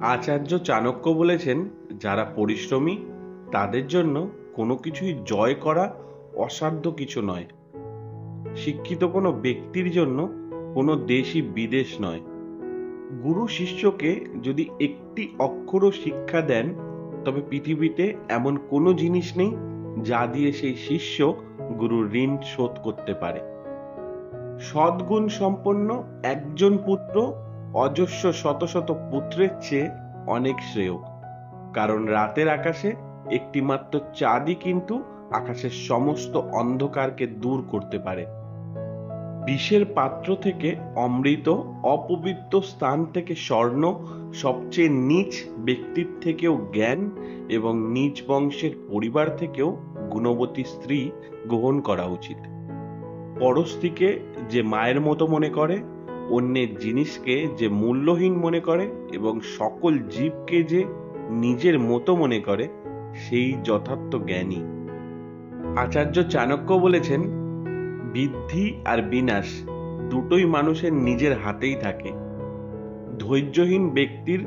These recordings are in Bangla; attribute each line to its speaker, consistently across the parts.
Speaker 1: আচার্য চাণক্য বলেছেন, যারা পরিশ্রমী তাদের জন্য কোনো কিছুই জয় করা অসাধ্য কিছু নয়। শিক্ষিত কোনো ব্যক্তির জন্য কোনো দেশই বিদেশ নয়। গুরু শিষ্যকে যদি একটি অক্ষরও শিক্ষা দেন, তবে পৃথিবীতে এমন কোনো জিনিস নেই যা দিয়ে সেই শিষ্য গুরুর ঋণ শোধ করতে পারে। সদ্গুণ সম্পন্ন একজন পুত্র অজস্র শত শত পুত্রের চেয়ে অনেক শ্রেয়। কারণ রাতের আকাশে একটিমাত্র চাঁদই কিন্তু আকাশের সমস্ত অন্ধকারকে দূর করতে পারে। বিষের পাত্র থেকে অমৃত, অপবিত্র স্থান থেকে স্বর্ণ, সবচেয়ে নীচ ব্যক্তির থেকেও জ্ঞান এবং নীচ বংশের পরিবার থেকেও গুণবতী স্ত্রী গ্রহণ করা উচিত। পরস্ত্রীকে যে মায়ের মতো মনে করে, অন্যের জিনিসকে যে মূল্যহীন মনে করে এবং সকল জীবকে যে নিজের মতো মনে করে, সেই যথার্থ জ্ঞানী। আচার্য চাণক্য বলেছেন, বৃদ্ধি আর বিনাশ দুটোই মানুষের নিজের হাতেই থাকে। ধৈর্যহীন ব্যক্তির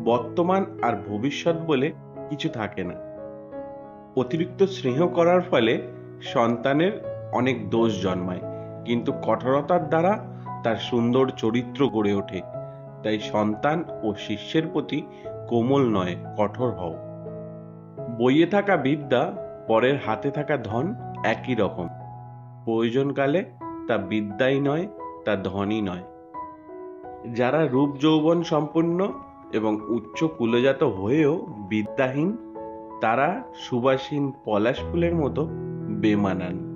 Speaker 1: বর্তমান আর ভবিষ্যৎ বলে কিছু থাকে না। অতিরিক্ত স্নেহ করার ফলে সন্তানের অনেক দোষ জন্মায়, কিন্তু কঠোরতার দ্বারা তার সুন্দর চরিত্র গড়ে ওঠে। তাই সন্তান ও শিষ্যের প্রতি কোমল নয়, কঠোর হও। বইয়ে থাকা বিদ্যা, পরের হাতে থাকা ধন একই রকম। প্রয়োজনকালে তা বিদ্যাই নয়, তা ধনই নয়। যারা রূপ যৌবন সম্পন্ন এবং উচ্চ কুলজাত হয়েও বিদ্যাহীন, তারা সুবাসীন পলাশ ফুলের মতো বেমানান।